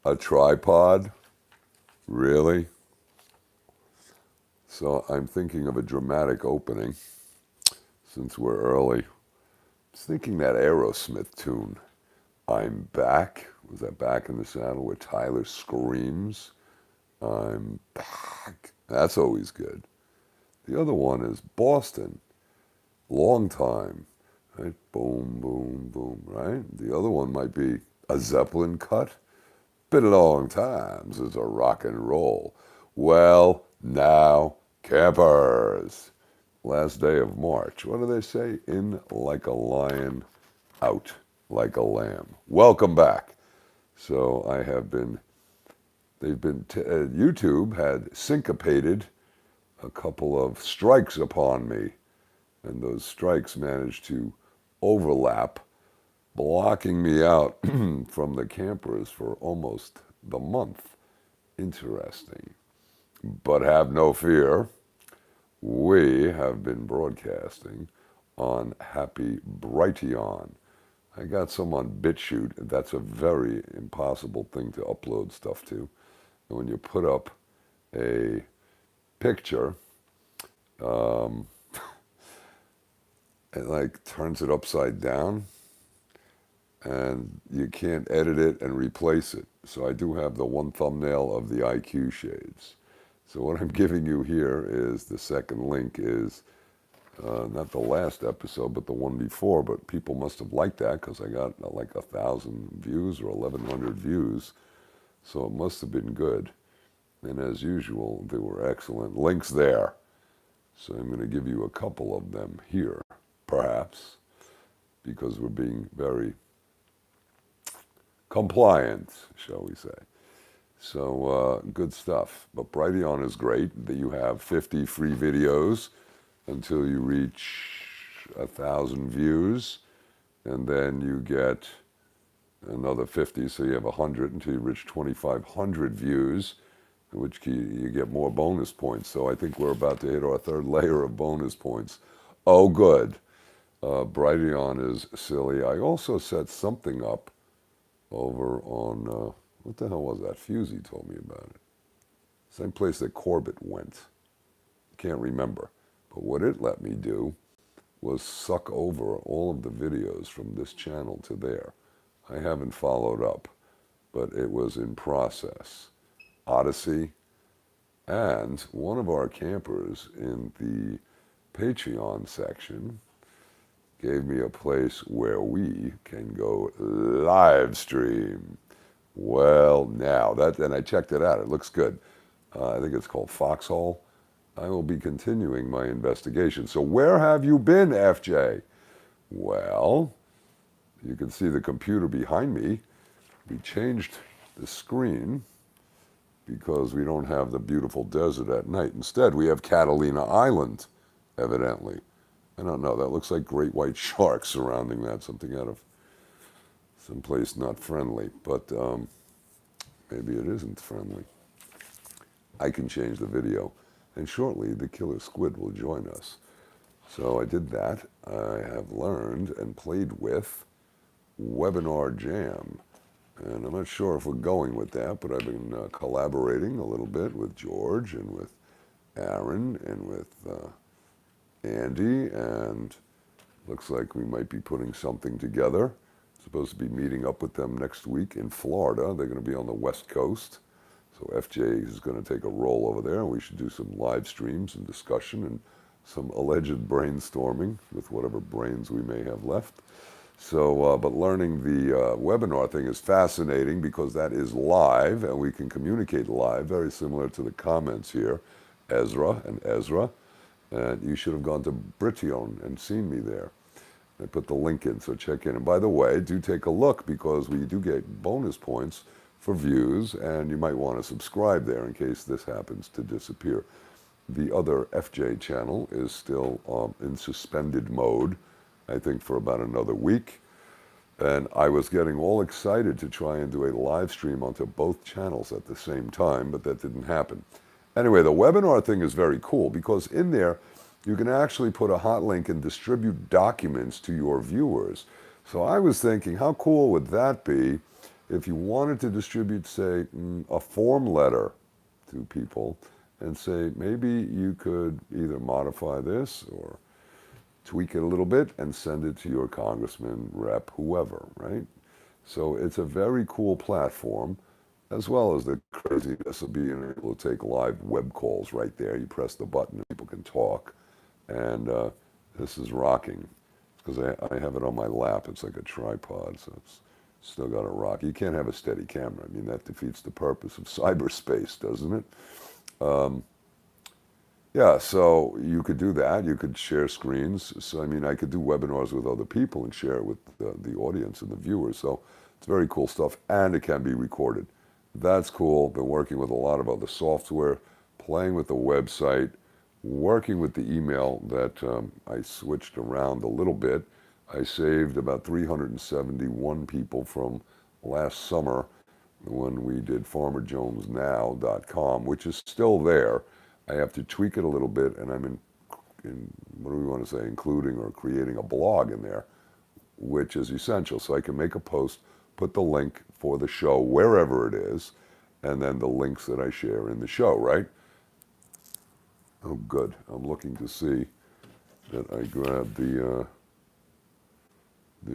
A tripod? Really? So I'm thinking of a dramatic opening, since we're early. I was thinking that Aerosmith tune, I'm Back. Was that Back in the Saddle where Tyler screams, I'm back? That's always good. The other one is Boston, Long Time. Right? Boom, boom, boom, right? The other one might be a Zeppelin cut. Been a long time since a rock and roll. Well, now, campers. Last day of March. What do they say? In like a lion, out like a lamb. Welcome back. So I have been, YouTube had syncopated a couple of strikes upon me. And those strikes managed to overlap, blocking me out from the campers for almost the month. Interesting. But have no fear. We have been broadcasting on Happy Brighteon. I got some on BitChute. That's a very impossible thing to upload stuff to. And when you put up a picture, it like turns it upside down and you can't edit it and replace it. So I do have the one thumbnail of the IQ shades. So what I'm giving you here is the second link is not the last episode, but the one before. But people must have liked that because I got like 1,000 views or 1,100 views. So it must have been good. And as usual, there were excellent links there. So I'm going to give you a couple of them here, perhaps, because we're being very compliant, shall we say. So good stuff. But Brighteon is great. That you have 50 free videos until you reach 1,000 views, and then you get another 50, so you have 100 until you reach 2,500 views, in which you get more bonus points. So I think we're about to hit our third layer of bonus points. Oh, good. Brighteon is silly. I also set something up over on, what the hell was that? Fusey told me about it. Same place that Corbett went. Can't remember. But what it let me do was suck over all of the videos from this channel to there. I haven't followed up, but it was in process. Odyssey, and one of our campers in the Patreon section gave me a place where we can go live stream. Well, now, and I checked it out. It looks good. I think it's called Foxhole. I will be continuing my investigation. So where have you been, FJ? Well, you can see the computer behind me. We changed the screen because we don't have the beautiful desert at night. Instead, we have Catalina Island, evidently. I don't know. That looks like great white sharks surrounding that, something out of someplace not friendly. But maybe it isn't friendly. I can change the video. And shortly, the killer squid will join us. So I did that. I have learned and played with Webinar Jam. And I'm not sure if we're going with that, but I've been collaborating a little bit with George and with Aaron and with Andy. And looks like we might be putting something together. Supposed to be meeting up with them next week in Florida. They're going to be on the West Coast. So FJ is going to take a role over there, and we should do some live streams and discussion and some alleged brainstorming with whatever brains we may have left. So, but learning the webinar thing is fascinating because that is live, and we can communicate live, very similar to the comments here, Ezra and Ezra. And you should have gone to Brighteon and seen me there. I put the link in, so check in. And by the way, do take a look because we do get bonus points for views, and you might want to subscribe there in case this happens to disappear. The other FJ channel is still in suspended mode, I think for about another week. And I was getting all excited to try and do a live stream onto both channels at the same time, but that didn't happen. Anyway, the webinar thing is very cool because in there, you can actually put a hot link and distribute documents to your viewers. So I was thinking, how cool would that be if you wanted to distribute, say, a form letter to people and say, maybe you could either modify this or tweak it a little bit and send it to your congressman, rep, whoever, right? So it's a very cool platform, as well as the craziness of being able to take live web calls right there. You press the button and people can talk. And this is rocking because I have it on my lap. It's like a tripod, so it's still got a rock. You can't have a steady camera. I mean, that defeats the purpose of cyberspace, doesn't it? Yeah, so you could do that. You could share screens. So, I mean, I could do webinars with other people and share it with the audience and the viewers. So it's very cool stuff, and it can be recorded. That's cool. Been working with a lot of other software, playing with the website, working with the email that I switched around a little bit. I saved about 371 people from last summer when we did farmerjonesnow.com, which is still there. I have to tweak it a little bit, and I'm in what do we want to say, including or creating a blog in there, which is essential. So I can make a post, put the link for the show wherever it is, and then the links that I share in the show, right? Oh, good. I'm looking to see that I grabbed the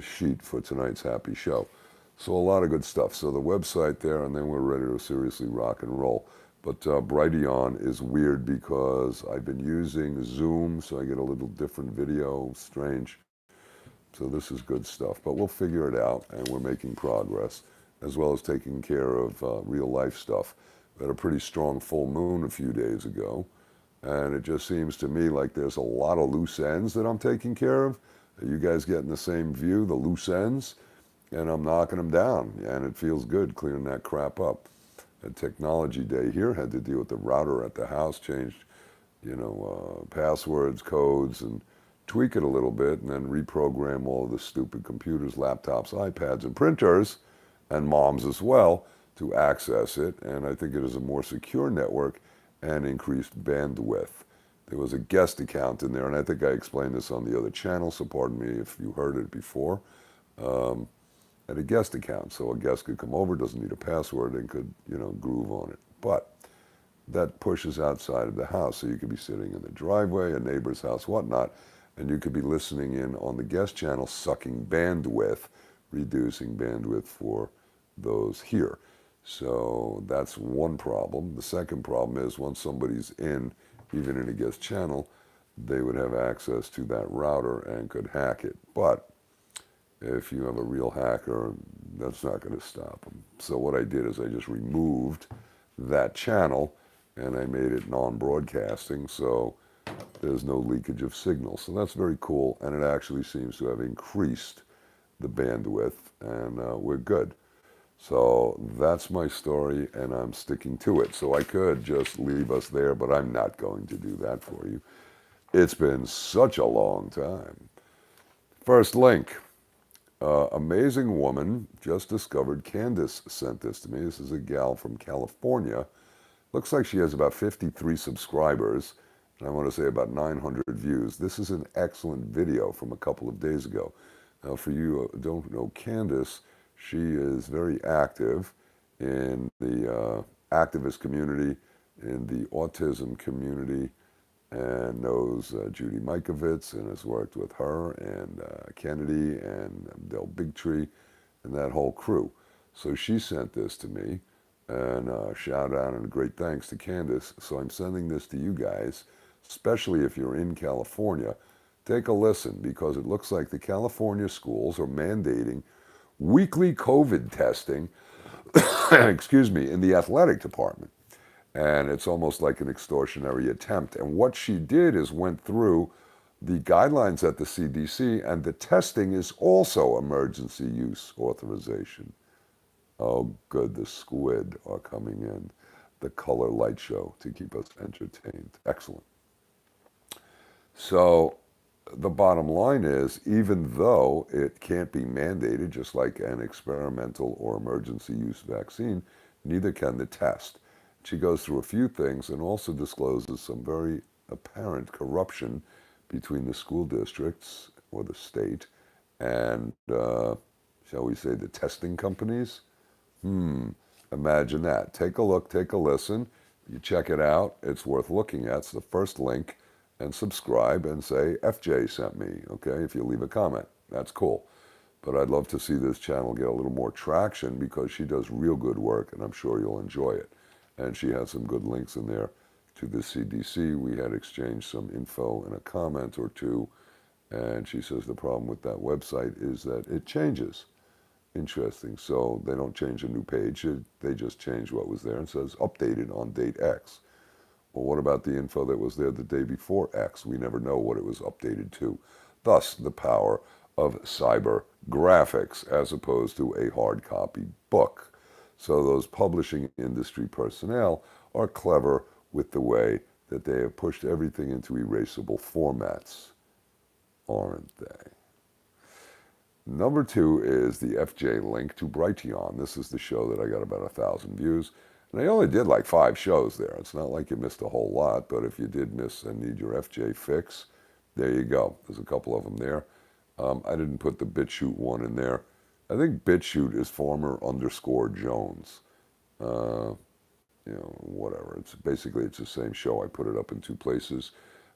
sheet for tonight's happy show. So a lot of good stuff. So the website there, and then we're ready to seriously rock and roll. But Brighteon is weird because I've been using Zoom, so I get a little different video, strange. So this is good stuff. But we'll figure it out, and we're making progress, as well as taking care of real life stuff. We had a pretty strong full moon a few days ago, and it just seems to me like there's a lot of loose ends that I'm taking care of. Are you guys getting the same view, the loose ends? And I'm knocking them down, and it feels good clearing that crap up. A technology day here, had to deal with the router at the house, changed, passwords, codes, and tweak it a little bit, and then reprogram all of the stupid computers, laptops, iPads, and printers, and moms as well, to access it. And I think it is a more secure network and increased bandwidth. There was a guest account in there, and I think I explained this on the other channel, so pardon me if you heard it before. At a guest account, so a guest could come over, doesn't need a password, and could, groove on it. But that pushes outside of the house, so you could be sitting in the driveway, a neighbor's house, whatnot, and you could be listening in on the guest channel, sucking bandwidth, reducing bandwidth for those here. So that's one problem. The second problem is once somebody's in, even in a guest channel, they would have access to that router and could hack it. But if you have a real hacker, that's not going to stop them. So what I did is I just removed that channel and I made it non-broadcasting, so there's no leakage of signal. So that's very cool, and it actually seems to have increased the bandwidth, and we're good. So that's my story, and I'm sticking to it. So I could just leave us there, but I'm not going to do that for you. It's been such a long time. First link. Amazing woman just discovered. Candace sent this to me. This is a gal from California. Looks like she has about 53 subscribers, and I want to say about 900 views. This is an excellent video from a couple of days ago. Now, for you who don't know Candace, she is very active in the activist community, in the autism community, and knows Judy Mikovits and has worked with her and Kennedy and Del Bigtree and that whole crew. So she sent this to me, and shout out and great thanks to Candace. So I'm sending this to you guys, especially if you're in California. Take a listen, because it looks like the California schools are mandating weekly COVID testing, excuse me, in the athletic department. And it's almost like an extortionary attempt. And what she did is went through the guidelines at the CDC, and the testing is also emergency use authorization. Oh, good, the squid are coming in. The color light show to keep us entertained. Excellent. So the bottom line is, even though it can't be mandated, just like an experimental or emergency use vaccine, neither can the test. She goes through a few things and also discloses some very apparent corruption between the school districts or the state and, shall we say, the testing companies. Imagine that. Take a look, take a listen. You check it out. It's worth looking at. It's the first link. And subscribe and say, FJ sent me, okay, if you leave a comment. That's cool. But I'd love to see this channel get a little more traction because she does real good work, and I'm sure you'll enjoy it. And she has some good links in there to the CDC. We had exchanged some info in a comment or two, and she says the problem with that website is that it changes. Interesting. So they don't change a new page. They just change what was there and says updated on date X. Well, what about the info that was there the day before X? We never know what it was updated to. Thus, the power of cyber graphics as opposed to a hard copy book. So those publishing industry personnel are clever with the way that they have pushed everything into erasable formats, aren't they? Number 2 is the FJ link to Brighteon. This is the show that I got about 1,000 views. And I only did like 5 shows there. It's not like you missed a whole lot, but if you did miss and need your FJ fix, there you go. There's a couple of them there. I didn't put the BitChute one in there. I think BitChute is former_Jones. Whatever. It's basically it's the same show. I put it up in 2 places.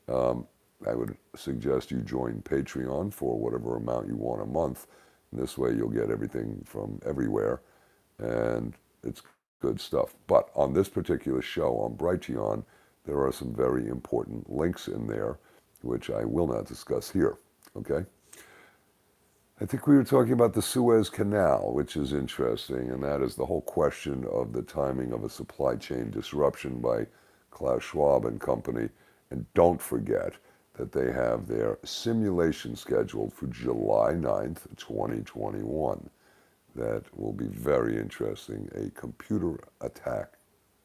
I would suggest you join Patreon for whatever amount you want a month. And this way you'll get everything from everywhere, and it's good stuff. But on this particular show on Brighteon, there are some very important links in there, which I will not discuss here, okay? I think we were talking about the Suez Canal, which is interesting, and that is the whole question of the timing of a supply chain disruption by Klaus Schwab and company. And don't forget that they have their simulation scheduled for July 9th, 2021. That will be very interesting. A computer attack,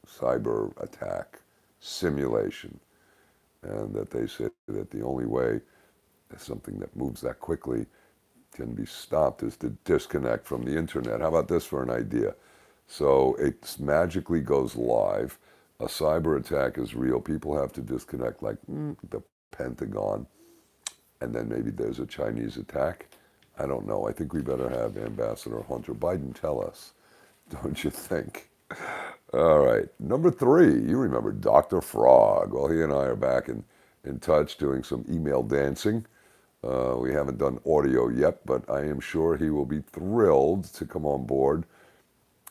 cyber attack simulation. And that they say that the only way something that moves that quickly can be stopped is to disconnect from the internet. How about this for an idea? So it magically goes live. A cyber attack is real. People have to disconnect like the Pentagon, and then maybe there's a Chinese attack. I don't know. I think we better have Ambassador Hunter Biden tell us, don't you think? All right. Number 3, you remember Dr. Frog. Well, he and I are back in touch doing some email dancing. We haven't done audio yet, but I am sure he will be thrilled to come on board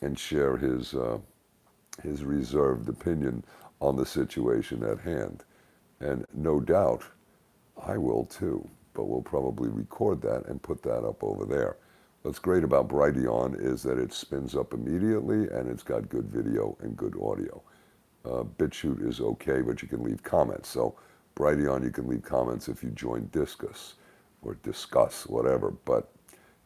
and share his reserved opinion on the situation at hand. And no doubt, I will too, but we'll probably record that and put that up over there. What's great about Brighteon is that it spins up immediately and it's got good video and good audio. BitChute is okay, but you can leave comments. So Brighteon, you can leave comments if you join Discuss or Discuss, whatever, but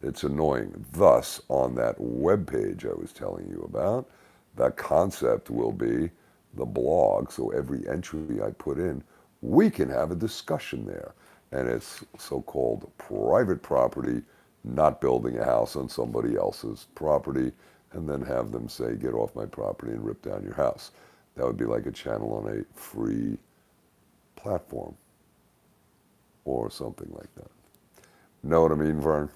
it's annoying. Thus, on that web page I was telling you about, the concept will be the blog. So every entry I put in, we can have a discussion there. And it's so-called private property, not building a house on somebody else's property, and then have them say, get off my property and rip down your house. That would be like a channel on a free platform or something like that. Know what I mean, Vern?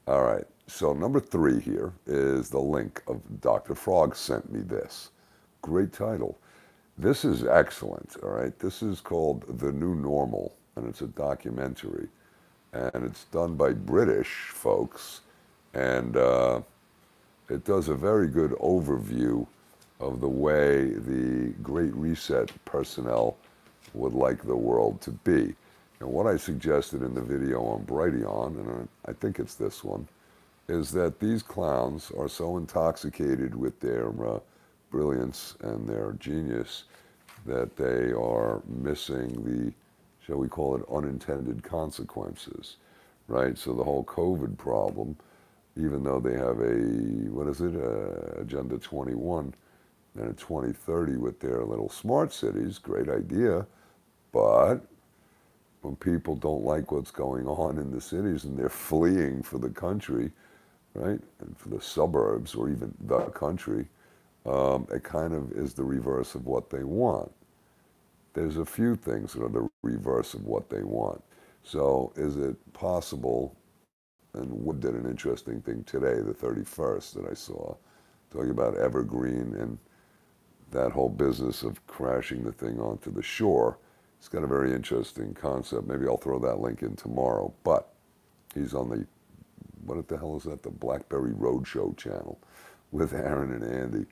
All right. So number 3 here is the link of Dr. Frog sent me this. Great title. This is excellent, all right? This is called The New Normal, and it's a documentary. And it's done by British folks, and it does a very good overview of the way the Great Reset personnel would like the world to be. And what I suggested in the video on Brighteon, and I think it's this one, is that these clowns are so intoxicated with their brilliance and their genius that they are missing the, shall we call it, unintended consequences, right? So the whole COVID problem, even though they have Agenda 21 and a 2030 with their little smart cities, great idea, but when people don't like what's going on in the cities and they're fleeing for the country, right, and for the suburbs or even the country, it kind of is the reverse of what they want. There's a few things that are the reverse of what they want. So is it possible, and Wood did an interesting thing today, the 31st that I saw, talking about evergreen and that whole business of crashing the thing onto the shore. It's got a very interesting concept. Maybe I'll throw that link in tomorrow. But he's on the, what the hell is that? The Blackberry Roadshow channel with Aaron and Andy.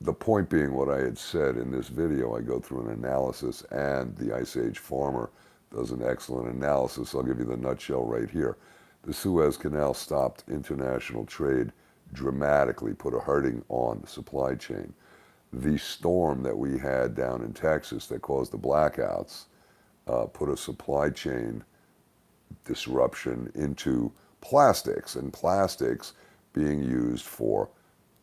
The point being what I had said in this video, I go through an analysis, and the Ice Age Farmer does an excellent analysis. I'll give you the nutshell right here. The Suez Canal stopped international trade dramatically, put a hurting on the supply chain. The storm that we had down in Texas that caused the blackouts put a supply chain disruption into plastics, and plastics being used for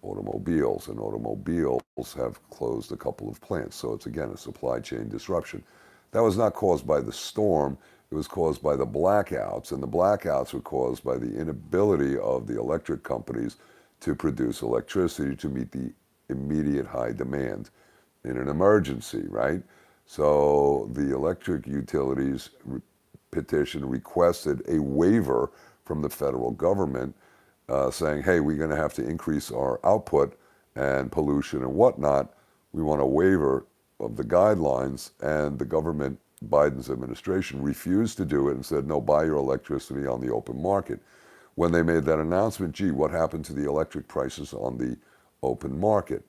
automobiles, and automobiles have closed a couple of plants. So it's, again, a supply chain disruption. That was not caused by the storm. It was caused by the blackouts, and the blackouts were caused by the inability of the electric companies to produce electricity to meet the immediate high demand in an emergency, right? So the electric utilities petition requested a waiver from the federal government saying, hey, we're going to have to increase our output and pollution and whatnot. We want a waiver of the guidelines, and the government, Biden's administration, refused to do it and said, no, buy your electricity on the open market. When they made that announcement, gee, what happened to the electric prices on the open market?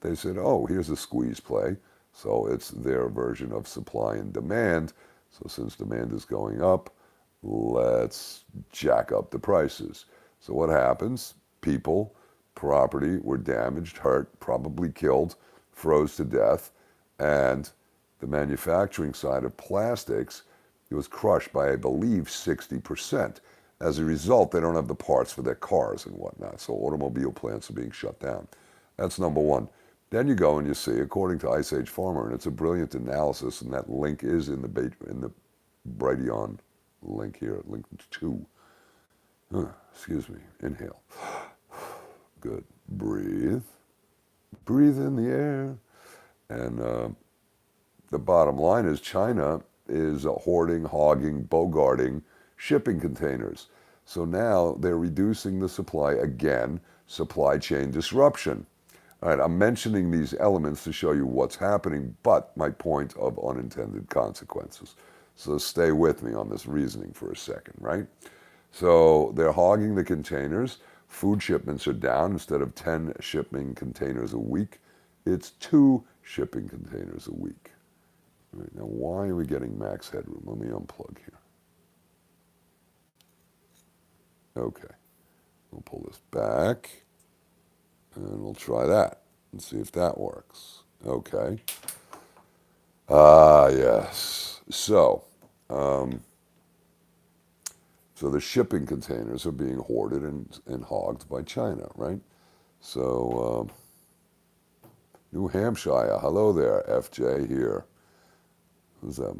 They said, oh, here's a squeeze play. So it's their version of supply and demand. So since demand is going up, let's jack up the prices. So what happens? People, property were damaged, hurt, probably killed, froze to death, and the manufacturing side of plastics, it was crushed by, I believe, 60%. As a result, they don't have the parts for their cars and whatnot, so automobile plants are being shut down. That's number one. Then you go and you see, according to Ice Age Farmer, and it's a brilliant analysis, and that link is in the Brighteon link here, link 2. Excuse me, inhale. Good. Breathe. Breathe in the air. And the bottom line is China is hoarding, hogging, bogarting shipping containers. So now they're reducing the supply again, supply chain disruption. All right, I'm mentioning these elements to show you what's happening, but my point of unintended consequences. So stay with me on this reasoning for a second, right? So they're hogging the containers. Food shipments are down. Instead of 10 shipping containers a week, it's 2 shipping containers a week. All right, now, why are we getting max headroom? Let me unplug here. Okay, we'll pull this back, and we'll try that and see if that works. Okay. Yes. So the shipping containers are being hoarded and hogged by China, right? So New Hampshire, hello there, FJ here. Who's that?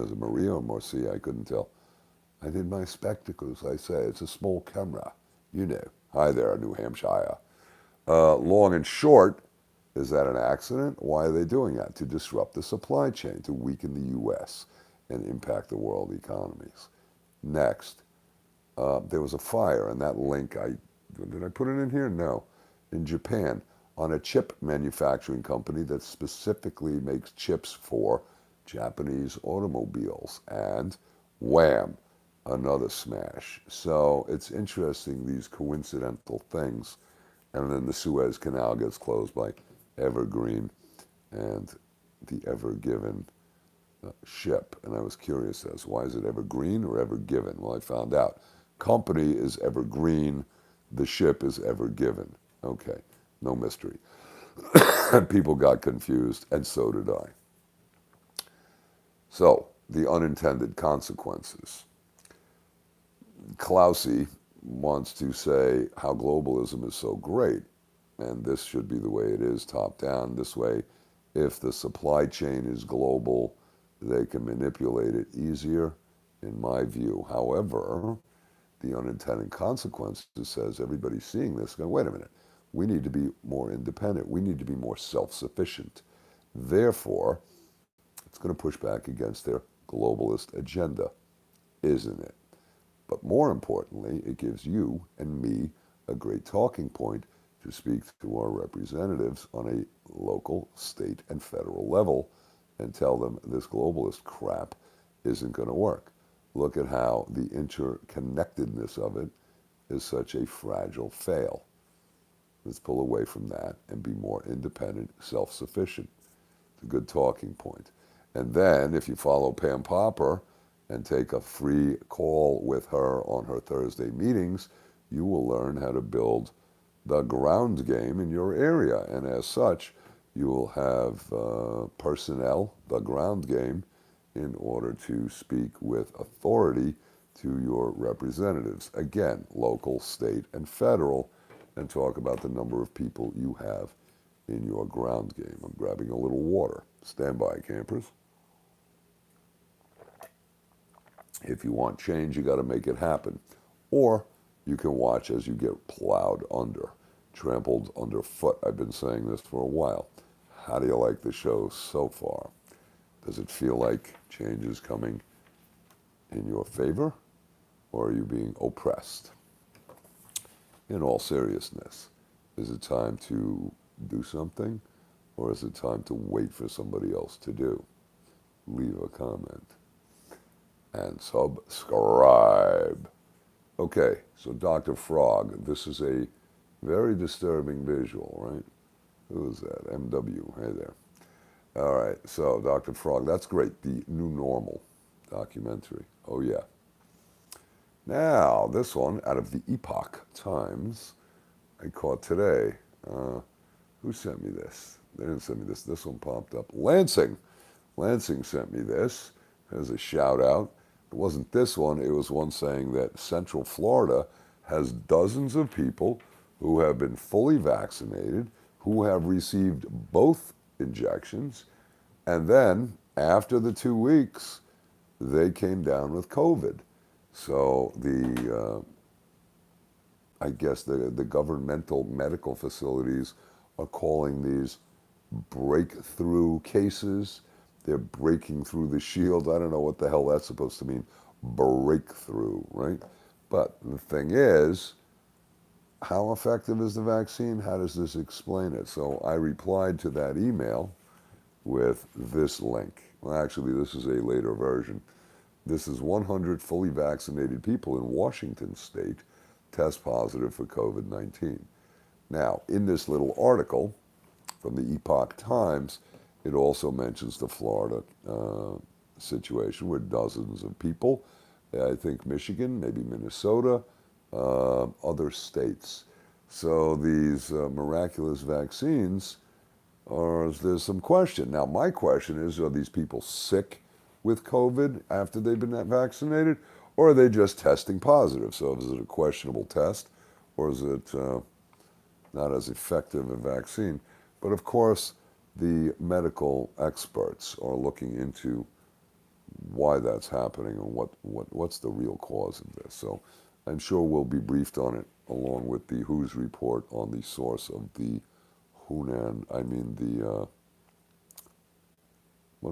Is it Maria or Marcia? I couldn't tell. I did my spectacles, I say. It's a small camera. You know. Hi there, New Hampshire. Long and short, is that an accident? Why are they doing that? To disrupt the supply chain, to weaken the U.S. and impact the world economies. Next, there was a fire, and that link, did I put it in here? No. In Japan, on a chip manufacturing company that specifically makes chips for Japanese automobiles. And wham, another smash. So it's interesting, these coincidental things. And then the Suez Canal gets closed by Evergreen and the Ever Given ship. And I was curious as why is it Evergreen or Ever Given? Well, I found out. Company is Evergreen, the ship is Ever Given. Okay, no mystery. People got confused, and so did I. So, the unintended consequences. Klausy wants to say how globalism is so great, and this should be the way it is, top down. This way, if the supply chain is global, they can manipulate it easier, in my view. However, the unintended consequences says everybody's seeing this, going, wait a minute, we need to be more independent. We need to be more self-sufficient. Therefore, it's going to push back against their globalist agenda, isn't it? But more importantly, it gives you and me a great talking point to speak to our representatives on a local, state, and federal level and tell them this globalist crap isn't going to work. Look at how the interconnectedness of it is such a fragile fail. Let's pull away from that and be more independent, self-sufficient. It's a good talking point. And then if you follow Pam Popper and take a free call with her on her Thursday meetings, you will learn how to build the ground game in your area. And as such, you will have personnel, the ground game, in order to speak with authority to your representatives. Again, local, state, and federal, and talk about the number of people you have in your ground game. I'm grabbing a little water. Stand by, campers. If you want change, you got to make it happen. Or you can watch as you get plowed under, trampled underfoot. I've been saying this for a while. How do you like the show so far? Does it feel like change is coming in your favor, or are you being oppressed? In all seriousness, is it time to do something, or is it time to wait for somebody else to do? Leave a comment and subscribe. Okay, so Dr. Frog, this is a very disturbing visual, right? Who is that? MW, hey there. All right, so Dr. Frog, that's great. The New Normal documentary. Oh, yeah. Now, this one, out of the Epoch Times, I caught today. Who sent me this? They didn't send me this. This one popped up. Lansing. Lansing sent me this as a shout out. It wasn't this one. It was one saying that Central Florida has dozens of people who have been fully vaccinated, who have received both injections, and then after the 2 weeks, they came down with COVID. So I guess the governmental medical facilities are calling these breakthrough cases. They're breaking through the shield. I don't know what the hell that's supposed to mean, breakthrough, right? But the thing is, how effective is the vaccine? How does this explain it? So I replied to that email with this link. Well, actually, this is a later version. This is 100 fully vaccinated people in Washington state test positive for COVID-19. Now, in this little article from the Epoch Times, it also mentions the Florida situation where dozens of people, I think Michigan, maybe Minnesota, other states. So these miraculous vaccines, there's some question. Now, my question is, are these people sick with COVID after they've been vaccinated, or are they just testing positive? So is it a questionable test, or is it not as effective a vaccine? But of course, the medical experts are looking into why that's happening and what's the real cause of this. So I'm sure we'll be briefed on it, along with the WHO's report on the source of the what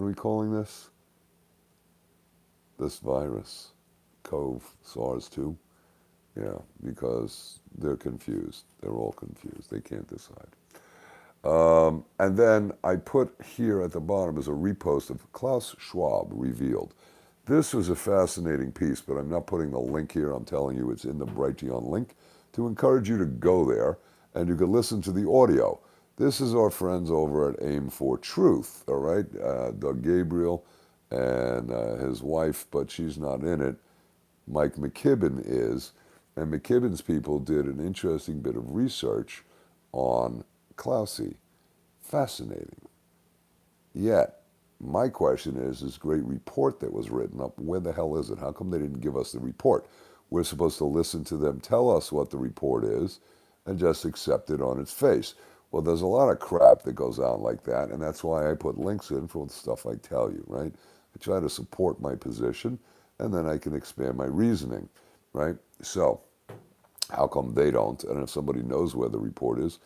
are we calling this? This virus, SARS-2. Yeah, because they're confused. They're all confused. They can't decide. And then I put here at the bottom is a repost of Klaus Schwab revealed. This was a fascinating piece, but I'm not putting the link here. I'm telling you it's in the Brighteon link to encourage you to go there, and you can listen to the audio. This is our friends over at Aim for Truth, all right? Doug Gabriel and his wife, but she's not in it. Mike McKibben is, and McKibben's people did an interesting bit of research on Klausy. Fascinating. Yet, my question is, this great report that was written up, where the hell is it? How come they didn't give us the report? We're supposed to listen to them tell us what the report is and just accept it on its face. Well, there's a lot of crap that goes out like that, and that's why I put links in for the stuff I tell you, right? I try to support my position, and then I can expand my reasoning, right? So, how come they don't? And if somebody knows where the report is,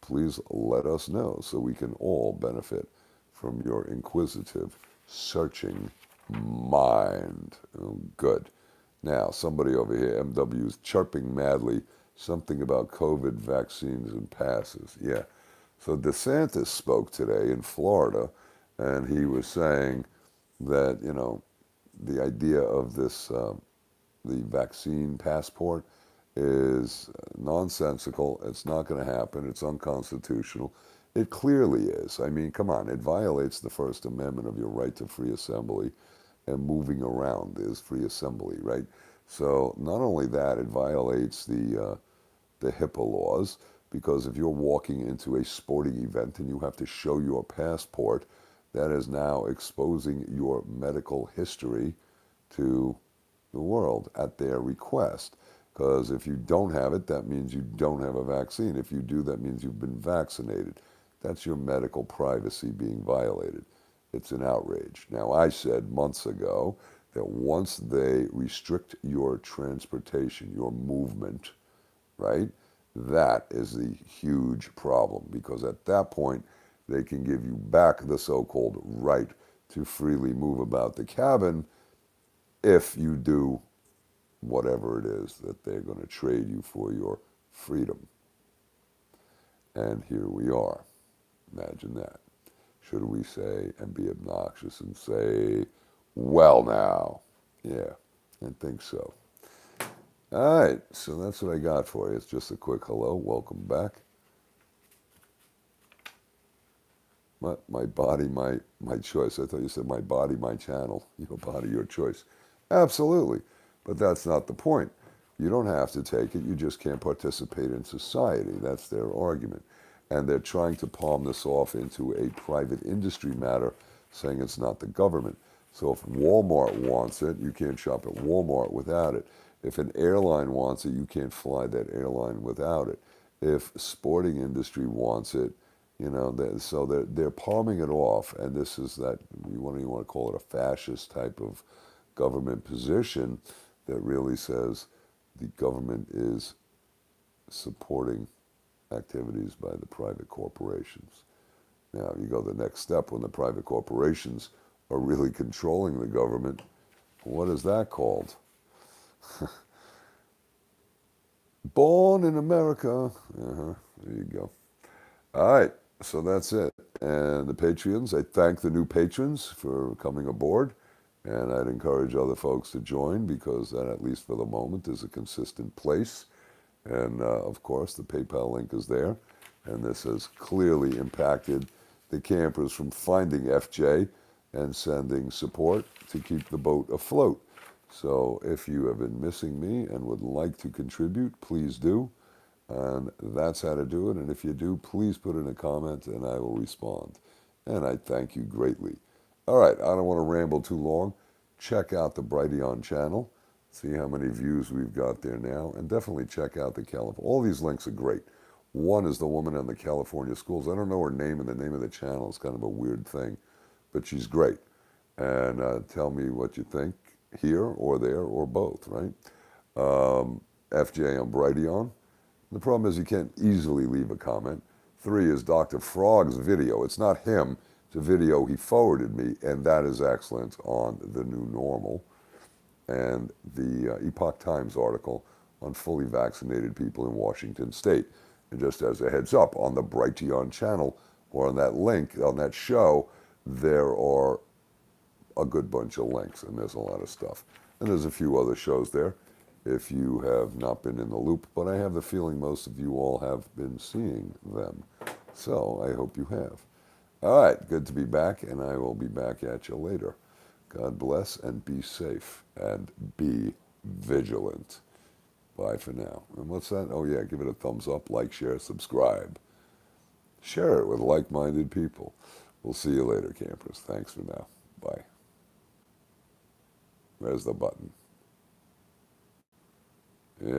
please let us know so we can all benefit from your inquisitive, searching mind. Oh, good. Now, somebody over here, MW, is chirping madly, something about COVID vaccines and passes. Yeah. So DeSantis spoke today in Florida, and he was saying that, the idea of this, the vaccine passport is nonsensical. It's not going to happen. It's unconstitutional. It clearly is. I mean, come on. It violates the First Amendment of your right to free assembly, and moving around is free assembly, right? So not only that, it violates the HIPAA laws, because if you're walking into a sporting event and you have to show your passport, that is now exposing your medical history to the world at their request. Because if you don't have it, that means you don't have a vaccine. If you do, that means you've been vaccinated. That's your medical privacy being violated. It's an outrage. Now, I said months ago that once they restrict your transportation, your movement, right, that is the huge problem, because at that point, they can give you back the so-called right to freely move about the cabin if you do whatever it is that they're going to trade you for your freedom. And here we are. Imagine that. Should we say and be obnoxious and say, well now? Yeah, I think so. All right, so that's what I got for you. It's just a quick hello. Welcome back. My body, my choice. I thought you said my body, my channel. Your body, your choice. Absolutely. But that's not the point. You don't have to take it. You just can't participate in society. That's their argument. And they're trying to palm this off into a private industry matter, saying it's not the government. So if Walmart wants it, you can't shop at Walmart without it. If an airline wants it, you can't fly that airline without it. If sporting industry wants it, so they're palming it off, and this is that, you want to call it a fascist type of government position that really says the government is supporting activities by the private corporations. Now, you go the next step, when the private corporations are really controlling the government, what is that called? Born in America. There you go. All right, so that's it. And the Patreons, I thank the new patrons for coming aboard, and I'd encourage other folks to join, because that, at least for the moment, is a consistent place. And of course, the PayPal link is there, and this has clearly impacted the campers from finding FJ and sending support to keep the boat afloat. So if you have been missing me and would like to contribute, please do. And that's how to do it. And if you do, please put in a comment and I will respond. And I thank you greatly. All right, I don't want to ramble too long. Check out the Brighteon channel. See how many views we've got there now. And definitely check out the California. All these links are great. One is the woman in the California schools. I don't know her name, and the name of the channel is kind of a weird thing. But she's great. And tell me what you think here or there or both, right? FJ on Brighteon. The problem is you can't easily leave a comment. 3 is Dr. Frog's video. It's not him. It's a video he forwarded me, and that is excellent, on the new normal. And the Epoch Times article on fully vaccinated people in Washington State. And just as a heads up, on the Brighteon channel, or on that link, on that show, there are a good bunch of links, and there's a lot of stuff. And there's a few other shows there, if you have not been in the loop, but I have the feeling most of you all have been seeing them. So I hope you have. All right, good to be back, and I will be back at you later. God bless, and be safe, and be vigilant. Bye for now. And what's that? Oh yeah, give it a thumbs up, like, share, subscribe. Share it with like-minded people. We'll see you later, campers. Thanks for now. Bye. There's the button. Yeah.